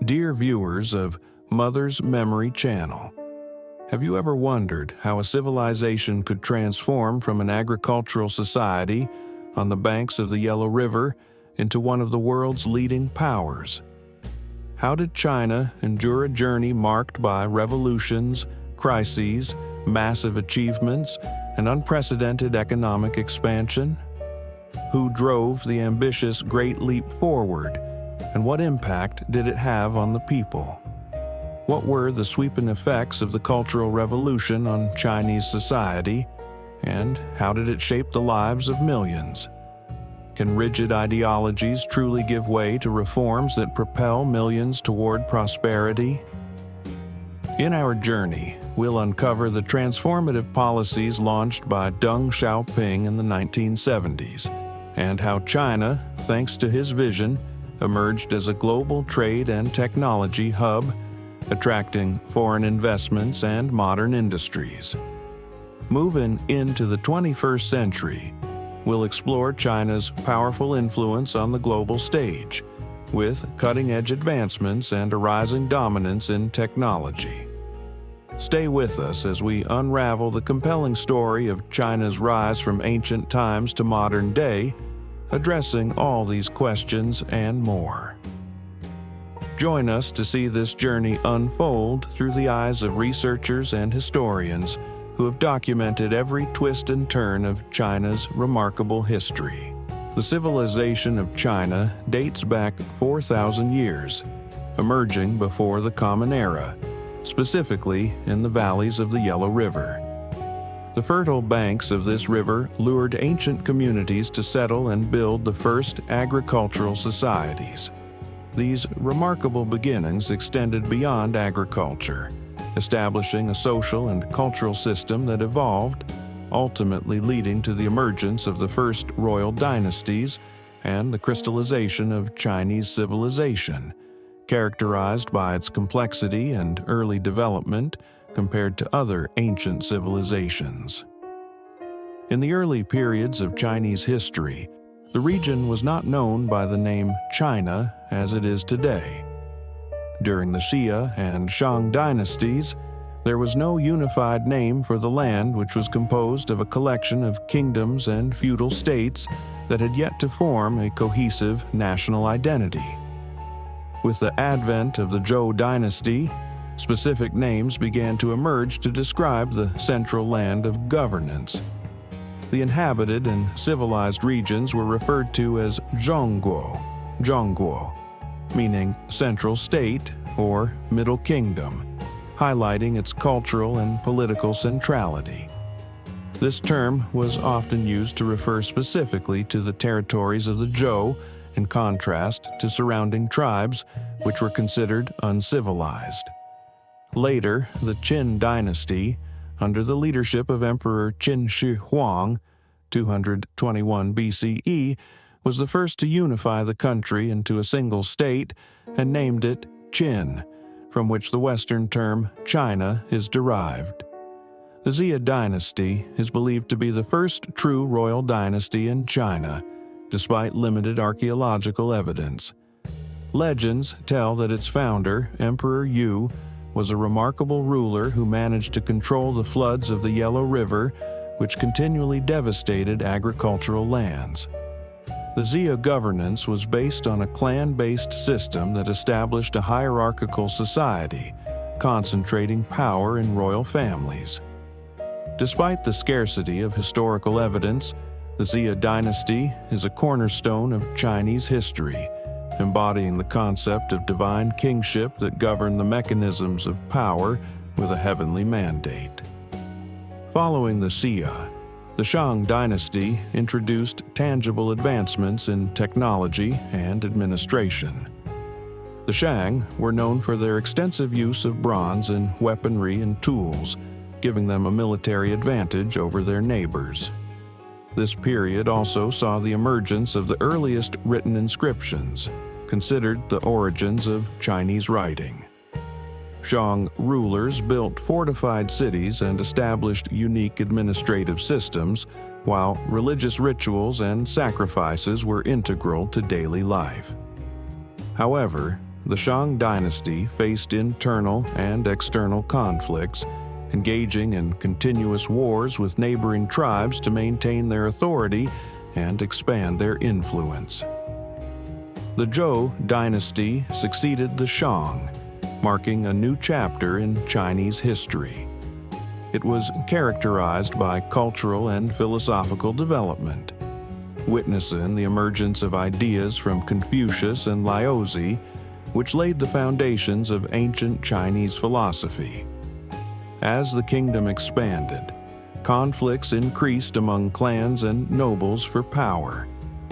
Dear viewers of Mother's Memory Channel, have you ever wondered how a civilization could transform from an agricultural society on the banks of the Yellow River into one of the world's leading powers? How did China endure a journey marked by revolutions, crises, massive achievements, and unprecedented economic expansion? Who drove the ambitious Great Leap Forward, and what impact did it have on the people? What were the sweeping effects of the Cultural Revolution on Chinese society, and how did it shape the lives of millions? Can rigid ideologies truly give way to reforms that propel millions toward prosperity? In our journey, we'll uncover the transformative policies launched by Deng Xiaoping in the 1970s, and how China, thanks to his vision, emerged as a global trade and technology hub, attracting foreign investments and modern industries. Moving into the 21st century, we'll explore China's powerful influence on the global stage, with cutting-edge advancements and a rising dominance in technology. Stay with us as we unravel the compelling story of China's rise from ancient times to modern day, addressing all these questions and more. Join us to see this journey unfold through the eyes of researchers and historians who have documented every twist and turn of China's remarkable history. The civilization of China dates back 4,000 years, emerging before the Common Era, specifically in the valleys of the Yellow River. The fertile banks of this river lured ancient communities to settle and build the first agricultural societies. These remarkable beginnings extended beyond agriculture, establishing a social and cultural system that evolved, ultimately leading to the emergence of the first royal dynasties and the crystallization of Chinese civilization, characterized by its complexity and early development compared to other ancient civilizations. In the early periods of Chinese history, the region was not known by the name China as it is today. During the Xia and Qing dynasties, there was no unified name for the land, which was composed of a collection of kingdoms and feudal states that had yet to form a cohesive national identity. With the advent of the Zhou dynasty, specific names began to emerge to describe the central land of governance. The inhabited and civilized regions were referred to as Zhongguo, meaning central state or middle kingdom, highlighting its cultural and political centrality. This term was often used to refer specifically to the territories of the Zhou, in contrast to surrounding tribes, which were considered uncivilized. Later, the Qing Dynasty, under the leadership of Emperor Qin Shi Huang, 221 BCE, was the first to unify the country into a single state and named it Qin, from which the Western term China is derived. The Xia dynasty is believed to be the first true royal dynasty in China, despite limited archaeological evidence. Legends tell that its founder, Emperor Yu, was a remarkable ruler who managed to control the floods of the Yellow River, which continually devastated agricultural lands. The Xia governance was based on a clan-based system that established a hierarchical society, concentrating power in royal families. Despite the scarcity of historical evidence, the Xia dynasty is a cornerstone of Chinese history, embodying the concept of divine kingship that governed the mechanisms of power with a heavenly mandate. Following the Xia, the Qing Dynasty introduced tangible advancements in technology and administration. The Shang were known for their extensive use of bronze in weaponry and tools, giving them a military advantage over their neighbors. This period also saw the emergence of the earliest written inscriptions, considered the origins of Chinese writing. Qing rulers built fortified cities and established unique administrative systems, while religious rituals and sacrifices were integral to daily life. However, the Qing Dynasty faced internal and external conflicts, engaging in continuous wars with neighboring tribes to maintain their authority and expand their influence. The Zhou dynasty succeeded the Shang, marking a new chapter in Chinese history. It was characterized by cultural and philosophical development, witnessing the emergence of ideas from Confucius and Laozi, which laid the foundations of ancient Chinese philosophy. As the kingdom expanded, conflicts increased among clans and nobles for power,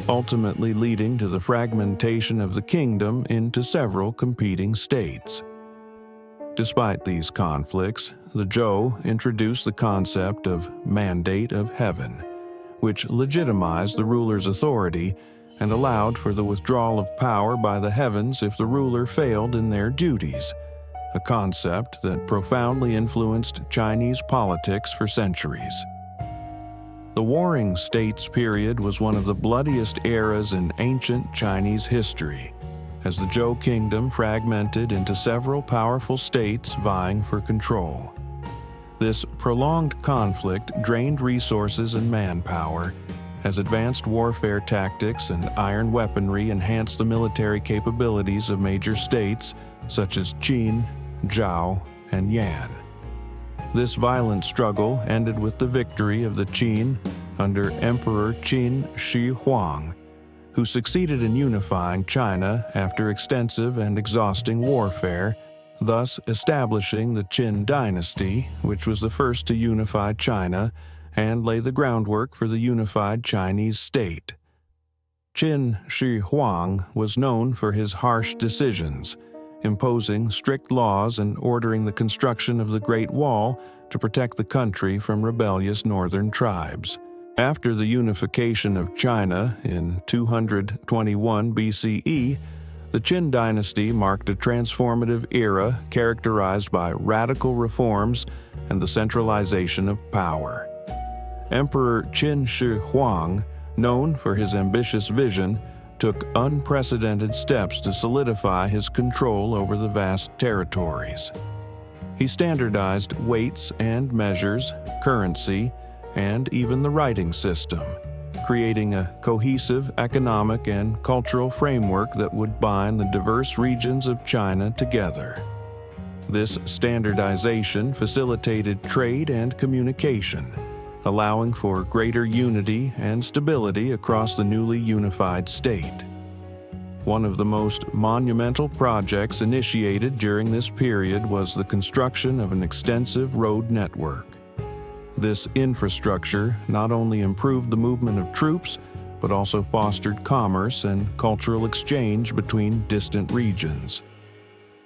ultimately leading to the fragmentation of the kingdom into several competing states. Despite these conflicts, the Zhou introduced the concept of mandate of heaven, which legitimized the ruler's authority and allowed for the withdrawal of power by the heavens if the ruler failed in their duties, a concept that profoundly influenced Chinese politics for centuries. The Warring States period was one of the bloodiest eras in ancient Chinese history, as the Zhou kingdom fragmented into several powerful states vying for control. This prolonged conflict drained resources and manpower, as advanced warfare tactics and iron weaponry enhanced the military capabilities of major states such as Qin, Zhao, and Yan. This violent struggle ended with the victory of the Qin under Emperor Qin Shi Huang, who succeeded in unifying China after extensive and exhausting warfare, thus establishing the Qing Dynasty, which was the first to unify China and lay the groundwork for the unified Chinese state. Qin Shi Huang was known for his harsh decisions, imposing strict laws and ordering the construction of the Great Wall to protect the country from rebellious northern tribes. After the unification of China in 221 BCE, the Qin Dynasty marked a transformative era characterized by radical reforms and the centralization of power. Emperor Qin Shi Huang, known for his ambitious vision, took unprecedented steps to solidify his control over the vast territories. He standardized weights and measures, currency, and even the writing system, creating a cohesive economic and cultural framework that would bind the diverse regions of China together. This standardization facilitated trade and communication, allowing for greater unity and stability across the newly unified state. One of the most monumental projects initiated during this period was the construction of an extensive road network. This infrastructure not only improved the movement of troops, but also fostered commerce and cultural exchange between distant regions.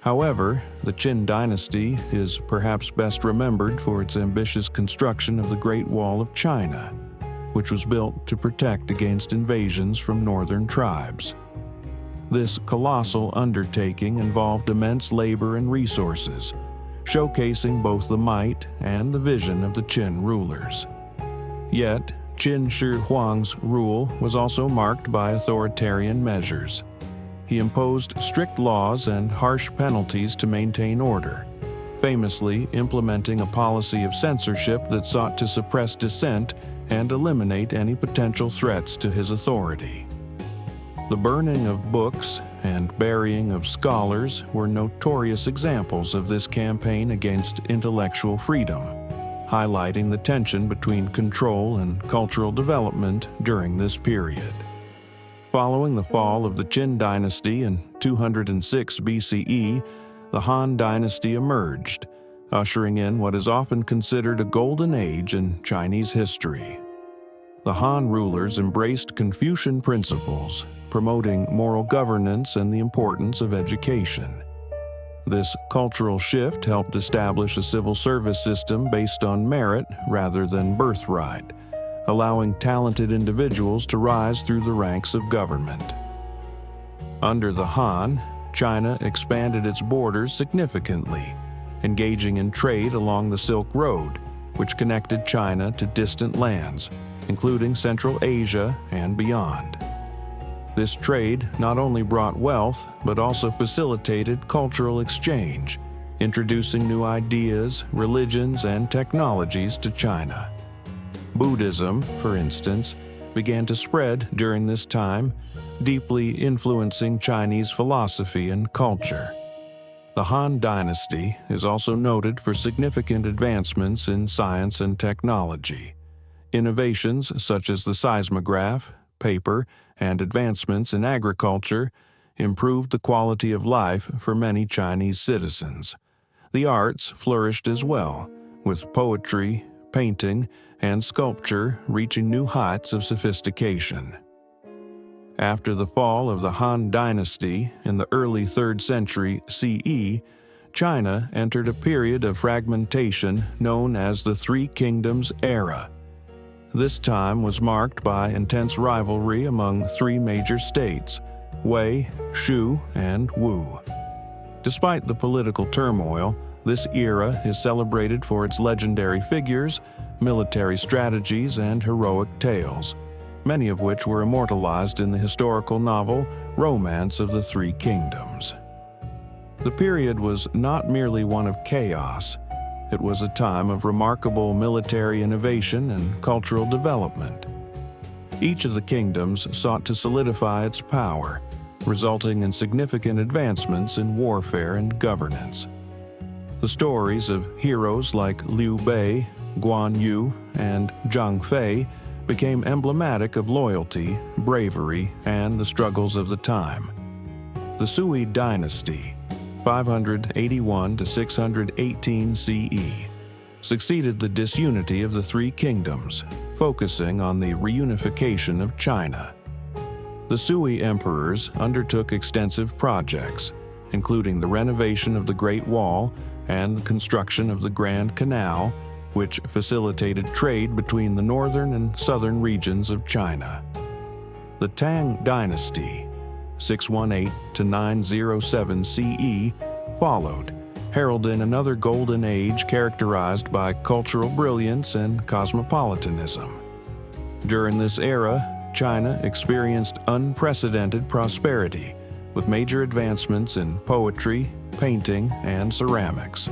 However, the Qin Dynasty is perhaps best remembered for its ambitious construction of the Great Wall of China, which was built to protect against invasions from northern tribes. This colossal undertaking involved immense labor and resources, showcasing both the might and the vision of the Qin rulers. Yet, Qin Shi Huang's rule was also marked by authoritarian measures. He imposed strict laws and harsh penalties to maintain order, famously implementing a policy of censorship that sought to suppress dissent and eliminate any potential threats to his authority. The burning of books and burying of scholars were notorious examples of this campaign against intellectual freedom, highlighting the tension between control and cultural development during this period. Following the fall of the Qin Dynasty in 206 BCE, the Han Dynasty emerged, ushering in what is often considered a golden age in Chinese history. The Han rulers embraced Confucian principles, promoting moral governance and the importance of education. This cultural shift helped establish a civil service system based on merit rather than birthright, allowing talented individuals to rise through the ranks of government. Under the Han, China expanded its borders significantly, engaging in trade along the Silk Road, which connected China to distant lands, including Central Asia and beyond. This trade not only brought wealth, but also facilitated cultural exchange, introducing new ideas, religions, and technologies to China. Buddhism, for instance, began to spread during this time, deeply influencing Chinese philosophy and culture. The Han Dynasty is also noted for significant advancements in science and technology. Innovations such as the seismograph, paper, and advancements in agriculture improved the quality of life for many Chinese citizens. The arts flourished as well, with poetry, painting, and sculpture reaching new heights of sophistication. After the fall of the Han Dynasty in the early 3rd century CE, China entered a period of fragmentation known as the Three Kingdoms era. This time was marked by intense rivalry among three major states: Wei, Shu, and Wu. Despite the political turmoil, this era is celebrated for its legendary figures, military strategies, and heroic tales, many of which were immortalized in the historical novel Romance of the Three Kingdoms. The period was not merely one of chaos. It was a time of remarkable military innovation and cultural development. Each of the kingdoms sought to solidify its power, resulting in significant advancements in warfare and governance. The stories of heroes like Liu Bei, Guan Yu, and Zhang Fei became emblematic of loyalty, bravery, and the struggles of the time. The Sui Dynasty, 581 to 618 CE, succeeded the disunity of the three kingdoms, focusing on the reunification of China. The Sui emperors undertook extensive projects, including the renovation of the Great Wall and the construction of the Grand Canal, which facilitated trade between the northern and southern regions of China. The Tang Dynasty, 618 to 907 CE, followed, heralding another golden age characterized by cultural brilliance and cosmopolitanism. During this era, China experienced unprecedented prosperity, with major advancements in poetry, painting, and ceramics.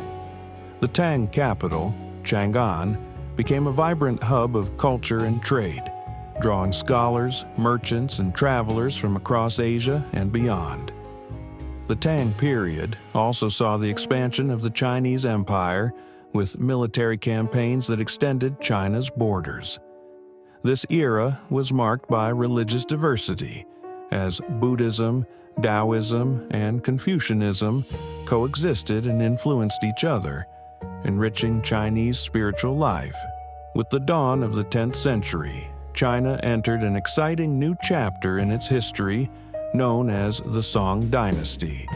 The Tang capital, Chang'an, became a vibrant hub of culture and trade, drawing scholars, merchants, and travelers from across Asia and beyond. The Tang period also saw the expansion of the Chinese Empire, with military campaigns that extended China's borders. This era was marked by religious diversity, as Buddhism, Taoism, and Confucianism coexisted and influenced each other, enriching Chinese spiritual life. With the dawn of the 10th century, China entered an exciting new chapter in its history known as the Song Dynasty.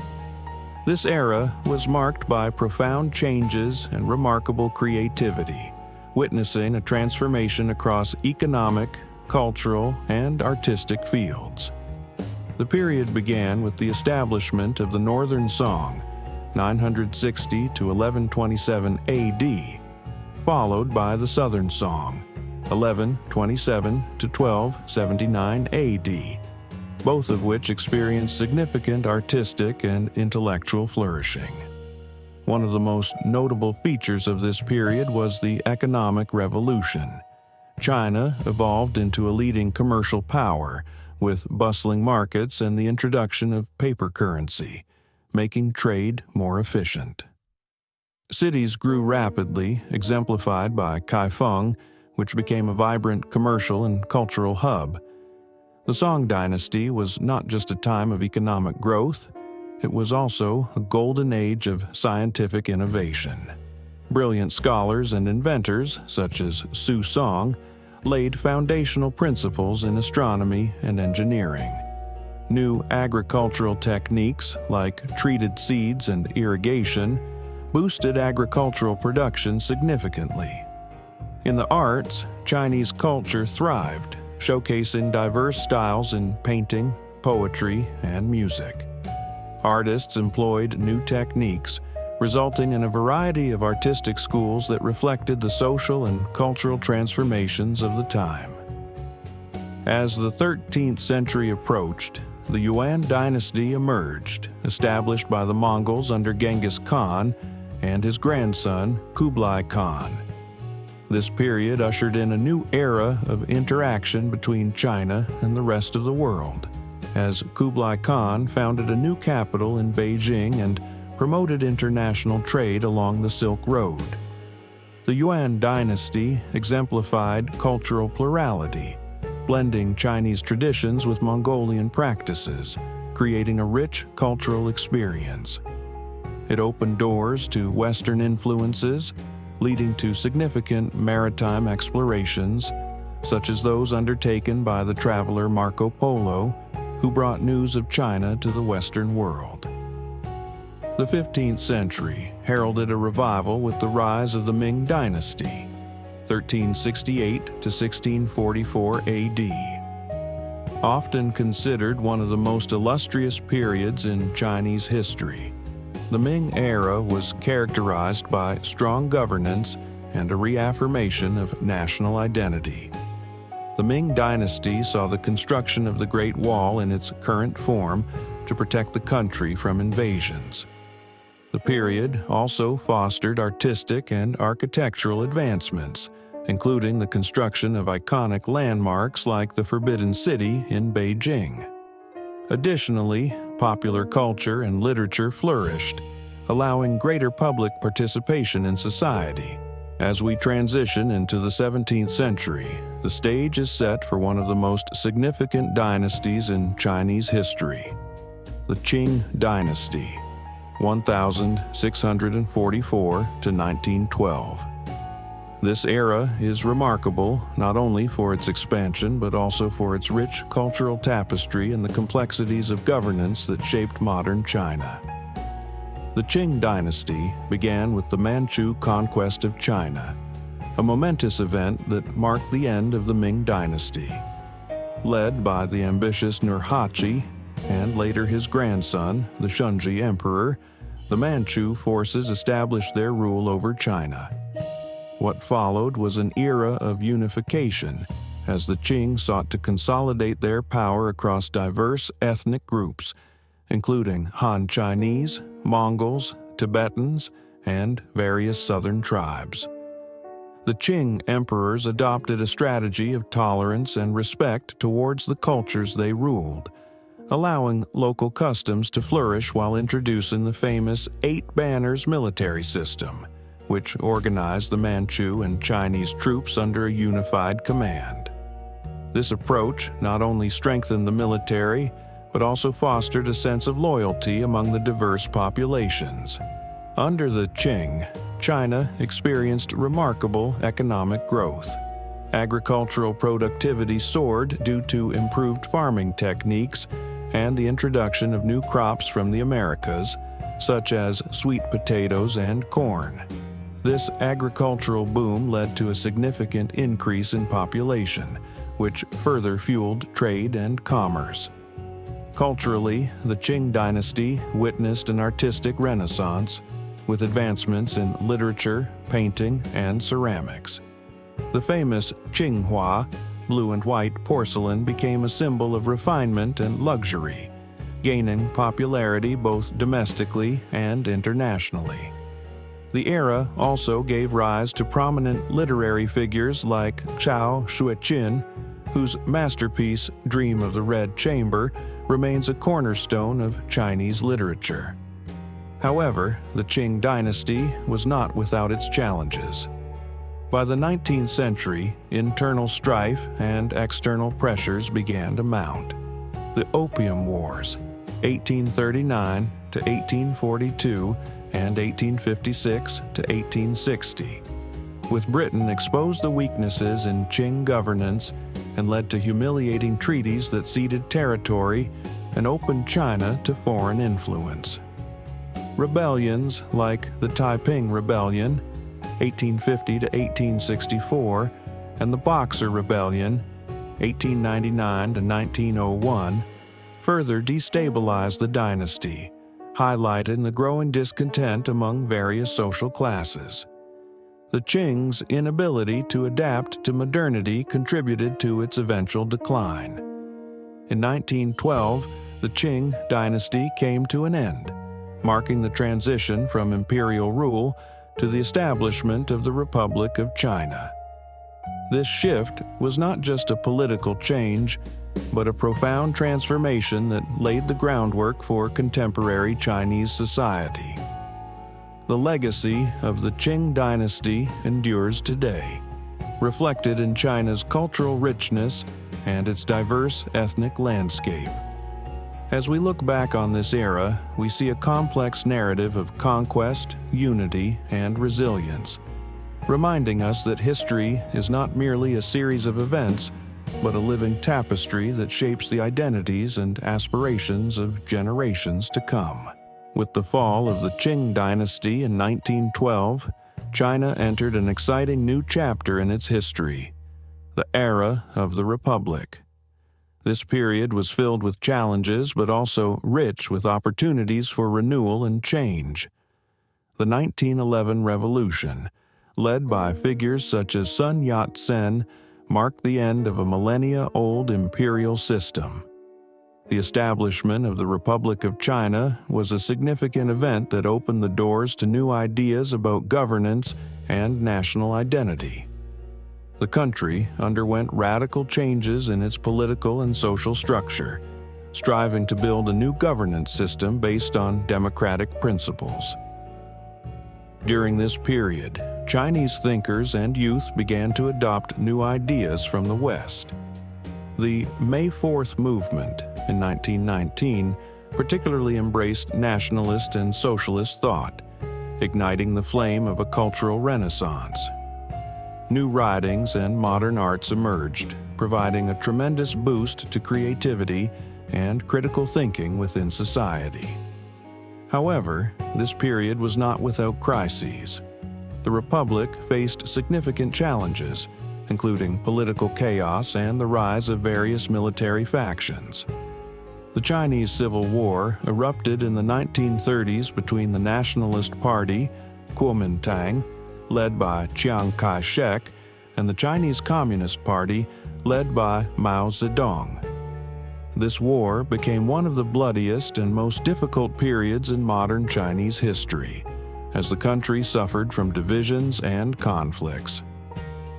This era was marked by profound changes and remarkable creativity, witnessing a transformation across economic, cultural, and artistic fields. The period began with the establishment of the Northern Song, 960 to 1127 AD, followed by the Southern Song, 1127 to 1279 AD, both of which experienced significant artistic and intellectual flourishing. One of the most notable features of this period was the economic revolution. China evolved into a leading commercial power, with bustling markets and the introduction of paper currency, making trade more efficient. Cities grew rapidly, exemplified by Kaifeng, which became a vibrant commercial and cultural hub. The Song Dynasty was not just a time of economic growth, it was also a golden age of scientific innovation. Brilliant scholars and inventors, such as Su Song, laid foundational principles in astronomy and engineering. New agricultural techniques, like treated seeds and irrigation, boosted agricultural production significantly. In the arts, Chinese culture thrived, showcasing diverse styles in painting, poetry, and music. Artists employed new techniques, resulting in a variety of artistic schools that reflected the social and cultural transformations of the time. As the 13th century approached, the Yuan dynasty emerged, established by the Mongols under Genghis Khan and his grandson Kublai Khan. This period ushered in a new era of interaction between China and the rest of the world, as Kublai Khan founded a new capital in Beijing and promoted international trade along the Silk Road. The Yuan dynasty exemplified cultural plurality, blending Chinese traditions with Mongolian practices, creating a rich cultural experience. It opened doors to Western influences, leading to significant maritime explorations, such as those undertaken by the traveler Marco Polo, who brought news of China to the Western world. The 15th century heralded a revival with the rise of the Ming Dynasty, 1368 to 1644 AD. Often considered one of the most illustrious periods in Chinese history, the Ming era was characterized by strong governance and a reaffirmation of national identity. The Ming Dynasty saw the construction of the Great Wall in its current form to protect the country from invasions. The period also fostered artistic and architectural advancements, including the construction of iconic landmarks like the Forbidden City in Beijing. Additionally, popular culture and literature flourished, allowing greater public participation in society. As we transition into the 17th century, the stage is set for one of the most significant dynasties in Chinese history, the Qing Dynasty, 1644 to 1912. This era is remarkable not only for its expansion but also for its rich cultural tapestry and the complexities of governance that shaped modern China. The Qing Dynasty began with the Manchu conquest of China, a momentous event that marked the end of the Ming Dynasty. Led by the ambitious Nurhaci and later his grandson, the Shunji Emperor, the Manchu forces established their rule over China. What followed was an era of unification, as the Qing sought to consolidate their power across diverse ethnic groups, including Han Chinese, Mongols, Tibetans, and various southern tribes. The Qing emperors adopted a strategy of tolerance and respect towards the cultures they ruled, allowing local customs to flourish while introducing the famous Eight Banners military system, which organized the Manchu and Chinese troops under a unified command. This approach not only strengthened the military, but also fostered a sense of loyalty among the diverse populations. Under the Qing, China experienced remarkable economic growth. Agricultural productivity soared due to improved farming techniques and the introduction of new crops from the Americas, such as sweet potatoes and corn. This agricultural boom led to a significant increase in population, which further fueled trade and commerce. Culturally, the Qing dynasty witnessed an artistic renaissance, with advancements in literature, painting, and ceramics. The famous Qinghua, blue and white porcelain, became a symbol of refinement and luxury, gaining popularity both domestically and internationally. The era also gave rise to prominent literary figures like Chao Xueqin, whose masterpiece, Dream of the Red Chamber, remains a cornerstone of Chinese literature. However, the Qing dynasty was not without its challenges. By the 19th century, internal strife and external pressures began to mount. The Opium Wars, 1839 to 1842 and 1856 to 1860, with Britain exposed the weaknesses in Qing governance and led to humiliating treaties that ceded territory and opened China to foreign influence. Rebellions like the Taiping Rebellion, 1850 to 1864, and the Boxer Rebellion, 1899 to 1901, further destabilized the dynasty, highlighting the growing discontent among various social classes. The Qing's inability to adapt to modernity contributed to its eventual decline. In 1912, the Qing Dynasty came to an end, marking the transition from imperial rule to the establishment of the Republic of China. This shift was not just a political change, but a profound transformation that laid the groundwork for contemporary Chinese society. The legacy of the Qing Dynasty endures today, reflected in China's cultural richness and its diverse ethnic landscape. As we look back on this era, we see a complex narrative of conquest, unity, and resilience, reminding us that history is not merely a series of events, but a living tapestry that shapes the identities and aspirations of generations to come. With the fall of the Qing Dynasty in 1912, China entered an exciting new chapter in its history, the era of the Republic. This period was filled with challenges but also rich with opportunities for renewal and change. The 1911 Revolution, led by figures such as Sun Yat-sen, marked the end of a millennia-old imperial system. The establishment of the Republic of China was a significant event that opened the doors to new ideas about governance and national identity. The country underwent radical changes in its political and social structure, striving to build a new governance system based on democratic principles. During this period, Chinese thinkers and youth began to adopt new ideas from the West. The May 4th movement in 1919 particularly embraced nationalist and socialist thought, igniting the flame of a cultural renaissance. New writings and modern arts emerged, providing a tremendous boost to creativity and critical thinking within society. However, this period was not without crises. The Republic faced significant challenges, including political chaos and the rise of various military factions. The Chinese Civil War erupted in the 1930s between the Nationalist Party, Kuomintang, led by Chiang Kai-shek, and the Chinese Communist Party, led by Mao Zedong. This war became one of the bloodiest and most difficult periods in modern Chinese history, as the country suffered from divisions and conflicts.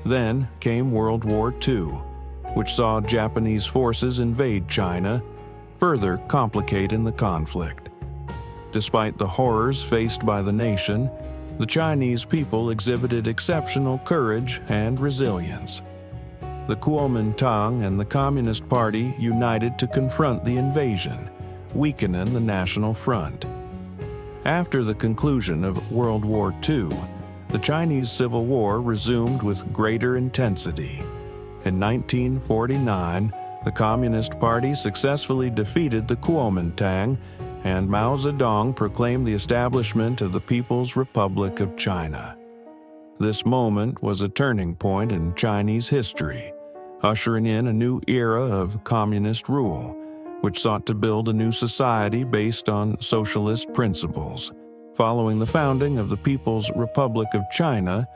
Then came World War II, which saw Japanese forces invade China, further complicating the conflict. Despite the horrors faced by the nation, the Chinese people exhibited exceptional courage and resilience. The Kuomintang and the Communist Party united to confront the invasion, weakening the National Front. After the conclusion of World War II, the Chinese Civil War resumed with greater intensity. In 1949, the Communist Party successfully defeated the Kuomintang, and Mao Zedong proclaimed the establishment of the People's Republic of China. This moment was a turning point in Chinese history, ushering in a new era of communist rule, which sought to build a new society based on socialist principles. Following the founding of the People's Republic of China,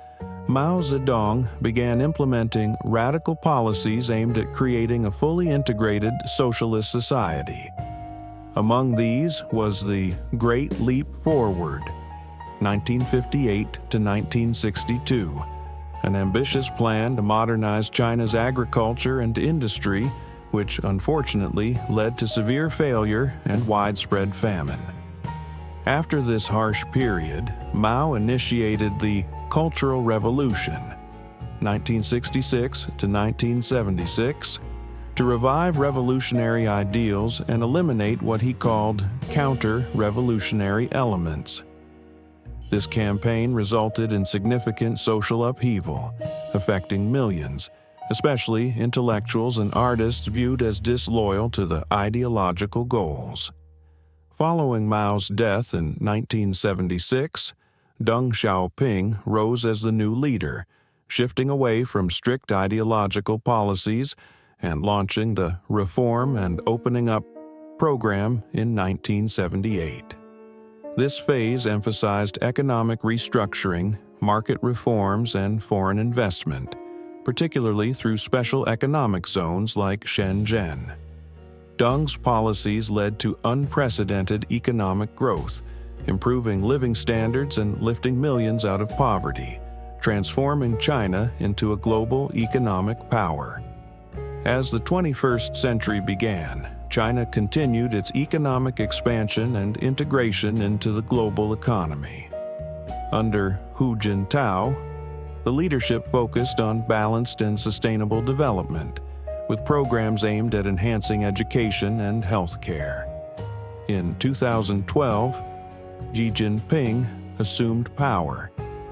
Mao Zedong began implementing radical policies aimed at creating a fully integrated socialist society. Among these was the Great Leap Forward, 1958 to 1962, an ambitious plan to modernize China's agriculture and industry, which unfortunately led to severe failure and widespread famine. After this harsh period, Mao initiated the Cultural Revolution, 1966 to 1976, to revive revolutionary ideals and eliminate what he called counter-revolutionary elements. This campaign resulted in significant social upheaval, affecting millions, especially intellectuals and artists viewed as disloyal to the ideological goals. Following Mao's death in 1976, Deng Xiaoping rose as the new leader, shifting away from strict ideological policies and launching the Reform and Opening Up program in 1978. This phase emphasized economic restructuring, market reforms and foreign investment, particularly through special economic zones like Shenzhen. Deng's policies led to unprecedented economic growth, improving living standards and lifting millions out of poverty, transforming China into a global economic power. As the 21st century began, China continued its economic expansion and integration into the global economy. Under Hu Jintao, the leadership focused on balanced and sustainable development, with programs aimed at enhancing education and healthcare. In 2012, Xi Jinping assumed power,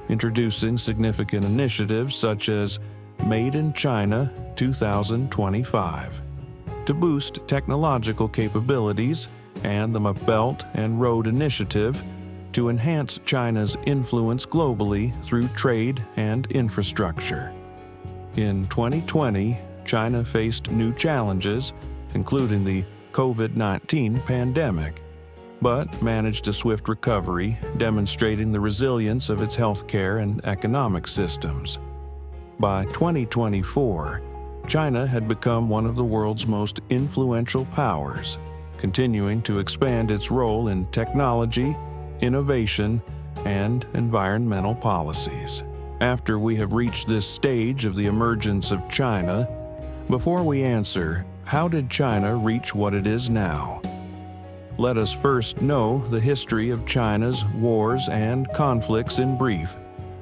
introducing significant initiatives such as Made in China 2025 to boost technological capabilities and the Belt and Road Initiative to enhance China's influence globally through trade and infrastructure. In 2020, China faced new challenges, including the COVID-19 pandemic, but managed a swift recovery, demonstrating the resilience of its healthcare and economic systems. By 2024, China had become one of the world's most influential powers, continuing to expand its role in technology, innovation, and environmental policies. After we have reached this stage of the emergence of China, before we answer, how did China reach what it is now? Let us first know the history of China's wars and conflicts in brief,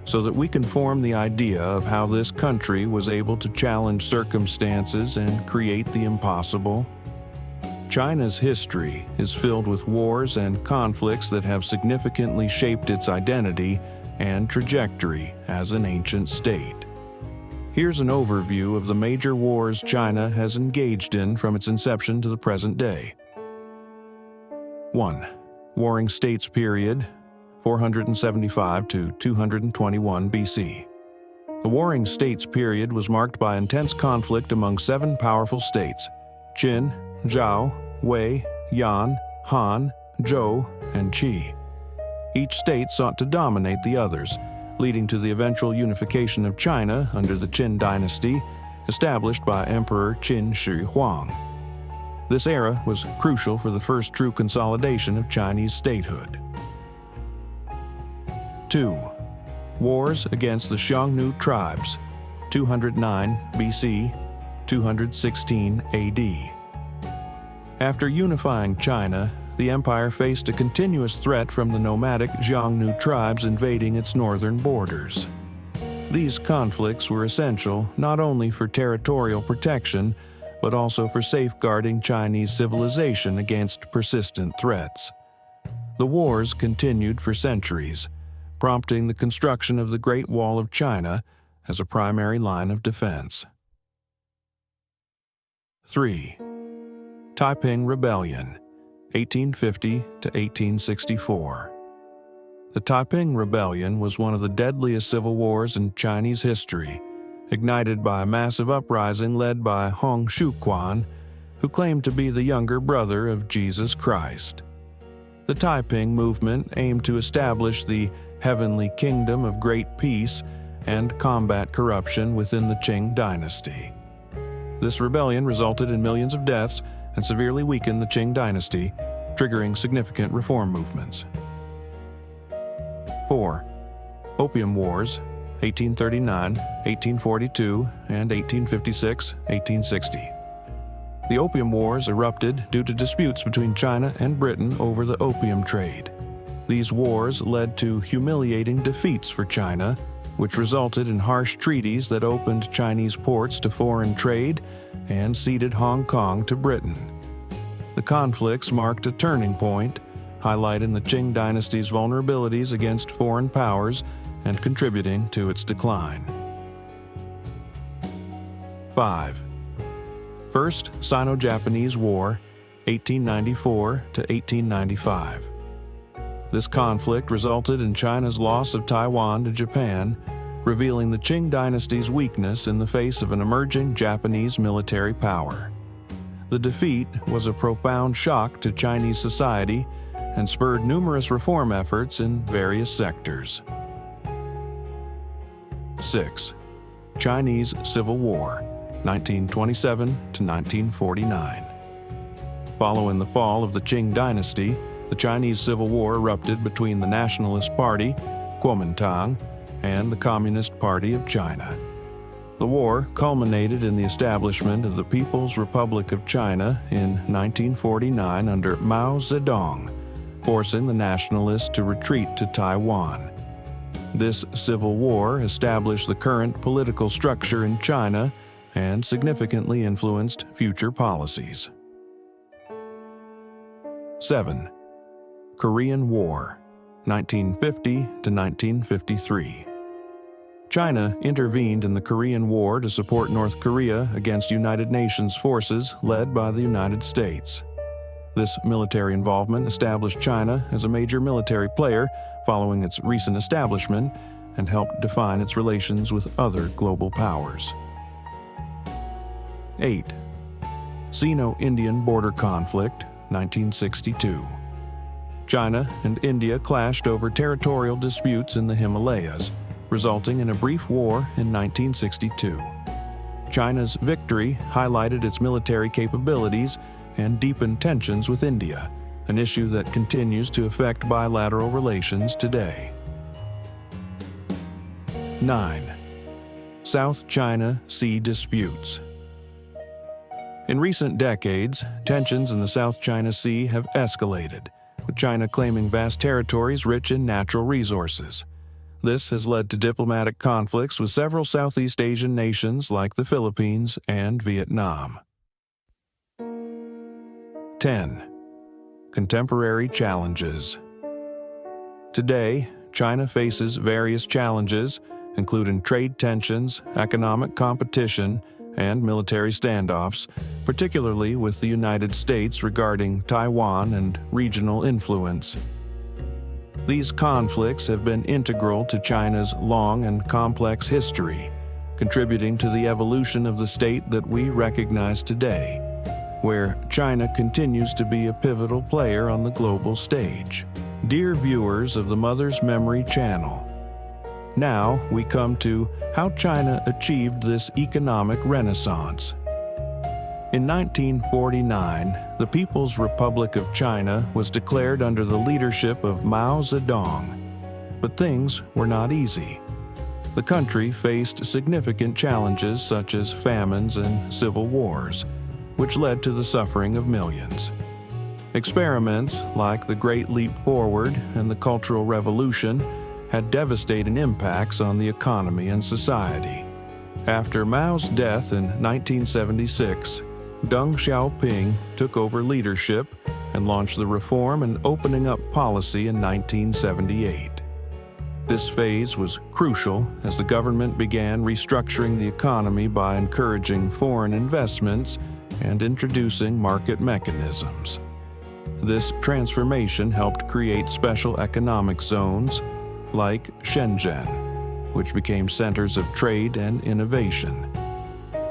so that we can form the idea of how this country was able to challenge circumstances and create the impossible. China's history is filled with wars and conflicts that have significantly shaped its identity and trajectory as an ancient state. Here's an overview of the major wars China has engaged in from its inception to the present day. 1. Warring States period, 475 to 221 BC. The Warring States period was marked by intense conflict among 7 powerful states: Qin, Zhao, Wei, Yan, Han, Zhou, and Qi. Each state sought to dominate the others, leading to the eventual unification of China under the Qing Dynasty, established by Emperor Qin Shi Huang. This era was crucial for the first true consolidation of Chinese statehood. 2. Wars against the Xiongnu tribes, 209 BC, 216 AD. After unifying China, the empire faced a continuous threat from the nomadic Xiongnu tribes invading its northern borders. These conflicts were essential not only for territorial protection, but also for safeguarding Chinese civilization against persistent threats. The wars continued for centuries, prompting the construction of the Great Wall of China as a primary line of defense. 3. Taiping Rebellion, 1850 to 1864. The Taiping Rebellion was one of the deadliest civil wars in Chinese history, ignited by a massive uprising led by Hong Xiuquan, who claimed to be the younger brother of Jesus Christ. The Taiping movement aimed to establish the heavenly kingdom of great peace and combat corruption within the Qing Dynasty. This rebellion resulted in millions of deaths and severely weakened the Qing Dynasty, triggering significant reform movements. 4. Opium Wars, 1839, 1842, and 1856-1860. The Opium Wars erupted due to disputes between China and Britain over the opium trade. These wars led to humiliating defeats for China, which resulted in harsh treaties that opened Chinese ports to foreign trade and ceded Hong Kong to Britain. The conflicts marked a turning point, highlighting the Qing Dynasty's vulnerabilities against foreign powers and contributing to its decline. 5. First Sino-Japanese War, 1894 to 1895. This conflict resulted in China's loss of Taiwan to Japan, revealing the Qing Dynasty's weakness in the face of an emerging Japanese military power. The defeat was a profound shock to Chinese society and spurred numerous reform efforts in various sectors. 6. Chinese Civil War, 1927 to 1949. Following the fall of the Qing Dynasty, the Chinese Civil War erupted between the Nationalist Party, Kuomintang, and the Communist Party of China. The war culminated in the establishment of the People's Republic of China in 1949 under Mao Zedong, forcing the nationalists to retreat to Taiwan. This civil war established the current political structure in China and significantly influenced future policies. 7. Korean War, 1950 to 1953. China intervened in the Korean War to support North Korea against United Nations forces led by the United States. This military involvement established China as a major military player following its recent establishment and helped define its relations with other global powers. 8. Sino-Indian Border Conflict, 1962. China and India clashed over territorial disputes in the Himalayas, resulting in a brief war in 1962. China's victory highlighted its military capabilities and deepened tensions with India, an issue that continues to affect bilateral relations today. 9. South China Sea Disputes. In recent decades, tensions in the South China Sea have escalated, with China claiming vast territories rich in natural resources. This has led to diplomatic conflicts with several Southeast Asian nations like the Philippines and Vietnam. 10. Contemporary challenges. Today, China faces various challenges, including trade tensions, economic competition, and military standoffs, particularly with the United States regarding Taiwan and regional influence. These conflicts have been integral to China's long and complex history, contributing to the evolution of the state that we recognize today, where China continues to be a pivotal player on the global stage. Dear viewers of the Mother's Memory channel, now we come to how China achieved this economic renaissance. In 1949, the People's Republic of China was declared under the leadership of Mao Zedong. But things were not easy. The country faced significant challenges such as famines and civil wars, which led to the suffering of millions. Experiments like the Great Leap Forward and the Cultural Revolution had devastating impacts on the economy and society. After Mao's death in 1976, Deng Xiaoping took over leadership and launched the Reform and Opening Up policy in 1978. This phase was crucial as the government began restructuring the economy by encouraging foreign investments and introducing market mechanisms. This transformation helped create special economic zones like Shenzhen, which became centers of trade and innovation.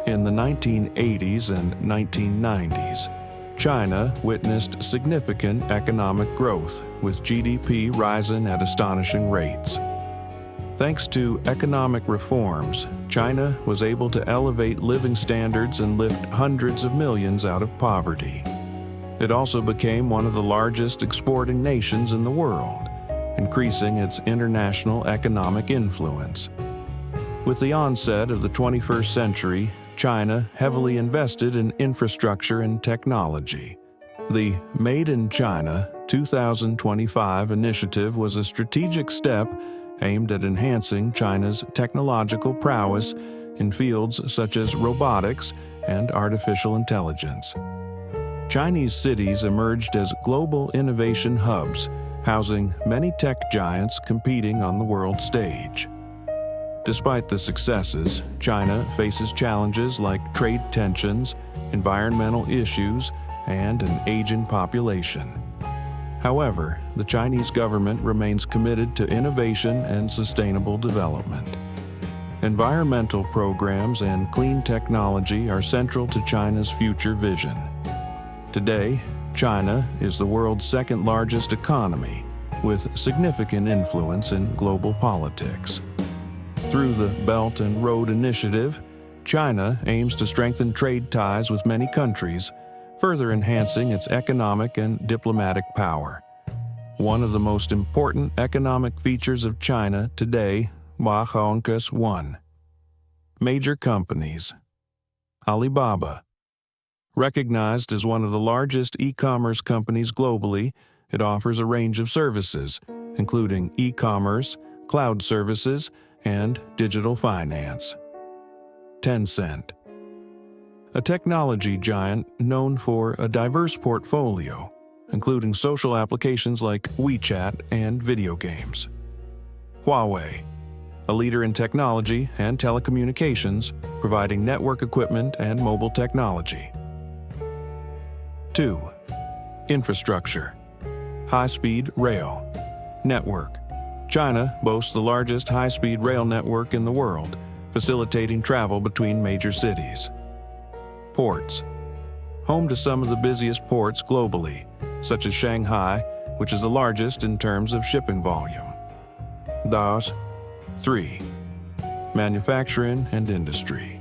In the 1980s and 1990s, China witnessed significant economic growth, with GDP rising at astonishing rates. Thanks to economic reforms, China was able to elevate living standards and lift hundreds of millions out of poverty. It also became one of the largest exporting nations in the world, increasing its international economic influence. With the onset of the 21st century, China heavily invested in infrastructure and technology. The Made in China 2025 initiative was a strategic step aimed at enhancing China's technological prowess in fields such as robotics and artificial intelligence. Chinese cities emerged as global innovation hubs, housing many tech giants competing on the world stage. Despite the successes, China faces challenges like trade tensions, environmental issues, and an aging population. However, the Chinese government remains committed to innovation and sustainable development. Environmental programs and clean technology are central to China's future vision. Today, China is the world's second-largest economy, with significant influence in global politics. Through the Belt and Road Initiative, China aims to strengthen trade ties with many countries, further enhancing its economic and diplomatic power. One of the most important economic features of China today, 1. Major companies. Alibaba. Recognized as one of the largest e-commerce companies globally, it offers a range of services, including e-commerce, cloud services, and digital finance. Tencent. A technology giant known for a diverse portfolio, including social applications like WeChat and video games. Huawei. A leader in technology and telecommunications, providing network equipment and mobile technology. 2. Infrastructure. High-speed rail. Network. China boasts the largest high-speed rail network in the world, facilitating travel between major cities. Ports. Home to some of the busiest ports globally, such as Shanghai, which is the largest in terms of shipping volume. Thus, 3. Manufacturing and industry.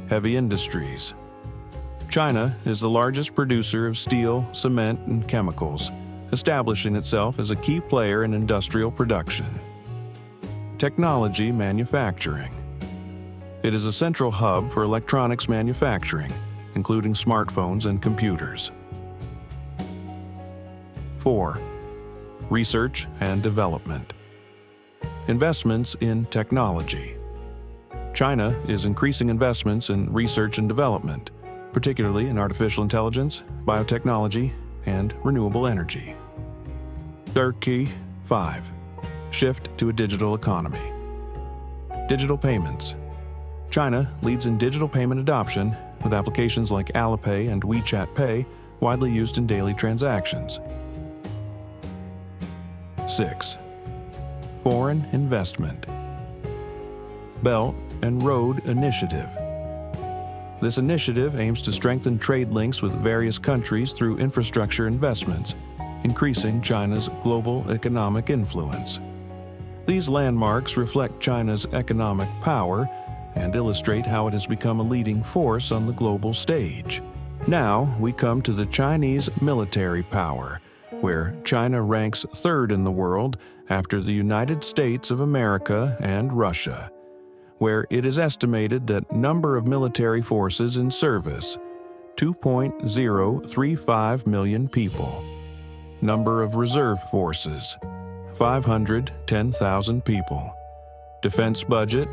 Heavy industries. China is the largest producer of steel, cement, and chemicals, establishing itself as a key player in industrial production. Technology manufacturing. It is a central hub for electronics manufacturing, including smartphones and computers. 4. Research and development. Investments in technology. China is increasing investments in research and development, particularly in artificial intelligence, biotechnology, and renewable energy. Turkey. 5. Shift to a digital economy. Digital payments. China leads in digital payment adoption, with applications like Alipay and WeChat Pay widely used in daily transactions. 6. Foreign investment. Belt and Road Initiative. This initiative aims to strengthen trade links with various countries through infrastructure investments, increasing China's global economic influence. These landmarks reflect China's economic power and illustrate how it has become a leading force on the global stage. Now we come to the Chinese military power, where China ranks third in the world after the United States of America and Russia, where it is estimated that number of military forces in service, 2.035 million people. Number of reserve forces, 510,000 people. Defense budget,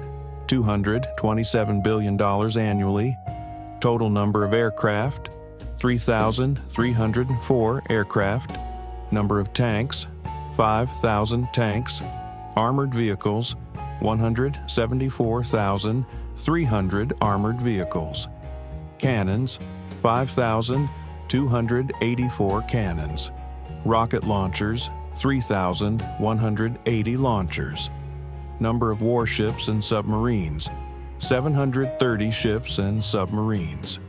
$227 billion annually. Total number of aircraft, 3,304 aircraft. Number of tanks, 5,000 tanks. Armored vehicles, 174,300 armored vehicles. Cannons, 5,284 cannons. Rocket launchers, 3,180 launchers. Number of warships and submarines, 730 ships and submarines.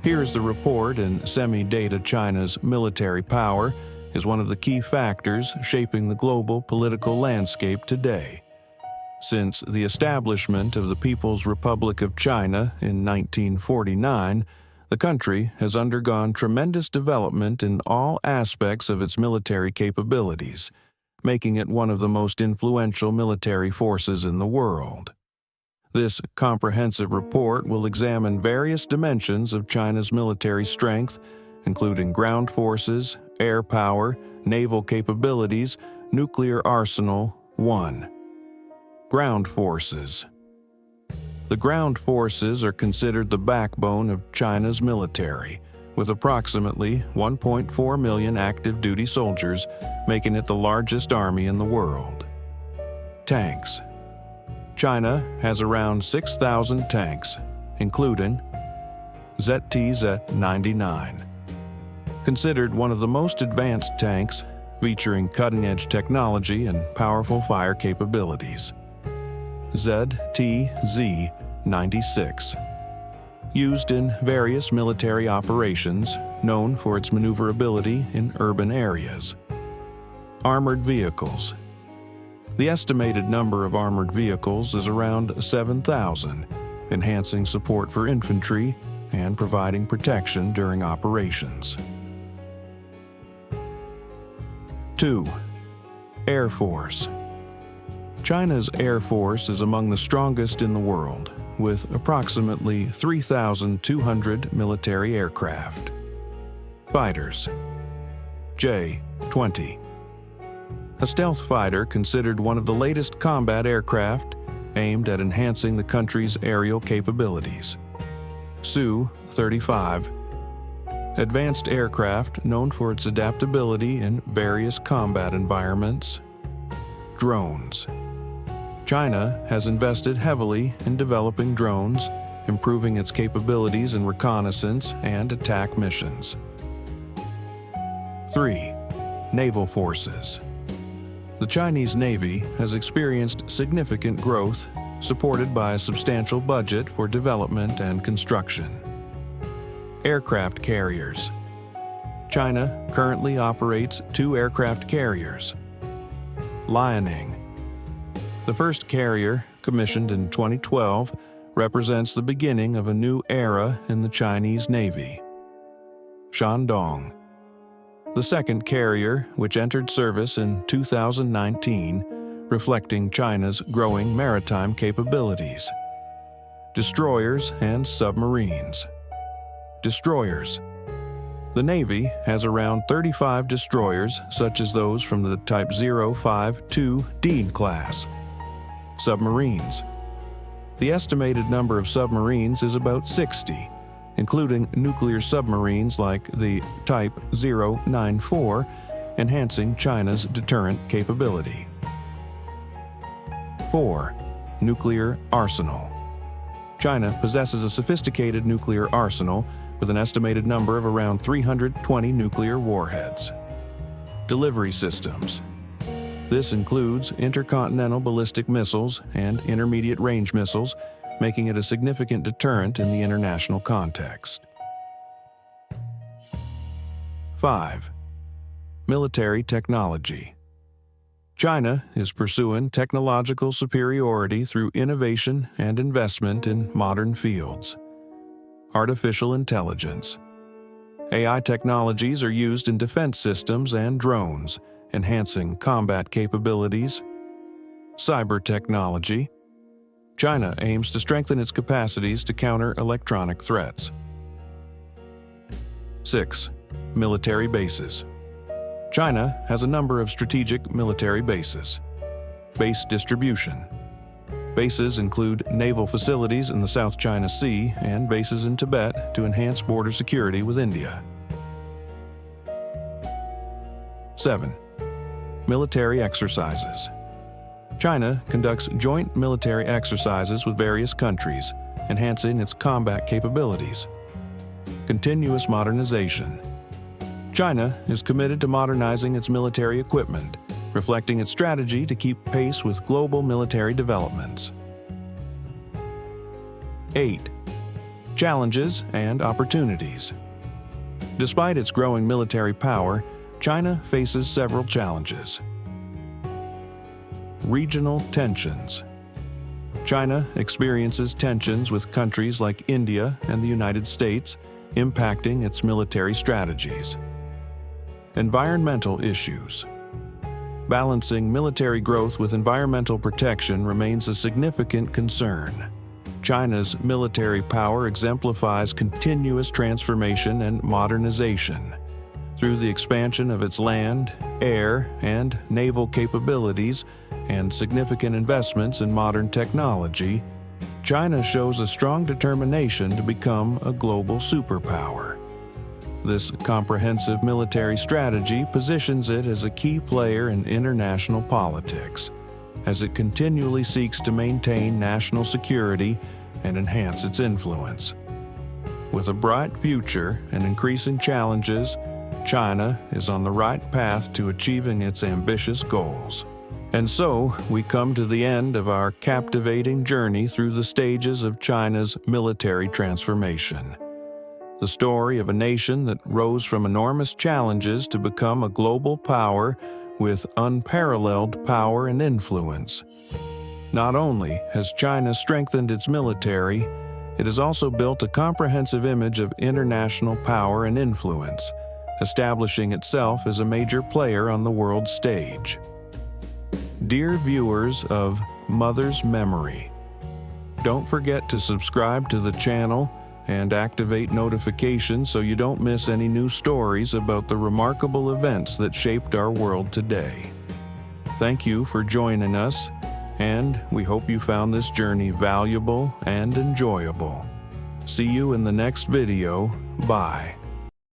Here's the report, and semi-data. China's military power is one of the key factors shaping the global political landscape today. Since the establishment of the People's Republic of China in 1949, the country has undergone tremendous development in all aspects of its military capabilities, making it one of the most influential military forces in the world. This comprehensive report will examine various dimensions of China's military strength, including ground forces, air power, naval capabilities, nuclear arsenal. 1. Ground forces. The ground forces are considered the backbone of China's military, with approximately 1.4 million active duty soldiers, making it the largest army in the world. Tanks. China has around 6,000 tanks, including ZT-99. Considered one of the most advanced tanks, featuring cutting-edge technology and powerful fire capabilities. ZT-96. Used in various military operations, known for its maneuverability in urban areas. Armored vehicles. The estimated number of armored vehicles is around 7,000, enhancing support for infantry and providing protection during operations. 2. Air Force. China's Air Force is among the strongest in the world, with approximately 3,200 military aircraft. Fighters. J-20. A stealth fighter considered one of the latest combat aircraft aimed at enhancing the country's aerial capabilities. Su-35. Advanced aircraft known for its adaptability in various combat environments. Drones. China has invested heavily in developing drones, improving its capabilities in reconnaissance and attack missions. 3. Naval Forces. The Chinese Navy has experienced significant growth, supported by a substantial budget for development and construction. Aircraft carriers. China currently operates 2 aircraft carriers. Liaoning. The first carrier, commissioned in 2012, represents the beginning of a new era in the Chinese Navy. Shandong. The second carrier, which entered service in 2019, reflecting China's growing maritime capabilities. Destroyers and submarines. Destroyers. The Navy has around 35 destroyers, such as those from the Type 052 Dean class. Submarines. The estimated number of submarines is about 60, including nuclear submarines like the Type 094, enhancing China's deterrent capability. 4. Nuclear arsenal. China possesses a sophisticated nuclear arsenal with an estimated number of around 320 nuclear warheads. Delivery systems. This includes intercontinental ballistic missiles and intermediate-range missiles, making it a significant deterrent in the international context. 5. Military technology. China is pursuing technological superiority through innovation and investment in modern fields. Artificial intelligence. AI technologies are used in defense systems and drones, enhancing combat capabilities. Cyber technology. China aims to strengthen its capacities to counter electronic threats. 6. Military bases. China has a number of strategic military bases. Base distribution. Bases include naval facilities in the South China Sea and bases in Tibet to enhance border security with India. 7. Military exercises. China conducts joint military exercises with various countries, enhancing its combat capabilities. Continuous modernization. China is committed to modernizing its military equipment, reflecting its strategy to keep pace with global military developments. 8. Challenges and opportunities. Despite its growing military power, China faces several challenges. Regional tensions. China experiences tensions with countries like India and the United States, impacting its military strategies. Environmental issues. Balancing military growth with environmental protection remains a significant concern. China's military power exemplifies continuous transformation and modernization. Through the expansion of its land, air, and naval capabilities, and significant investments in modern technology, China shows a strong determination to become a global superpower. This comprehensive military strategy positions it as a key player in international politics, as it continually seeks to maintain national security and enhance its influence. With a bright future and increasing challenges, China is on the right path to achieving its ambitious goals. And so, we come to the end of our captivating journey through the stages of China's military transformation. The story of a nation that rose from enormous challenges to become a global power with unparalleled power and influence. Not only has China strengthened its military, it has also built a comprehensive image of international power and influence, establishing itself as a major player on the world stage. Dear viewers of Mother's Memory, don't forget to subscribe to the channel and activate notifications so you don't miss any new stories about the remarkable events that shaped our world today. Thank you for joining us, and we hope you found this journey valuable and enjoyable. See you in the next video. Bye.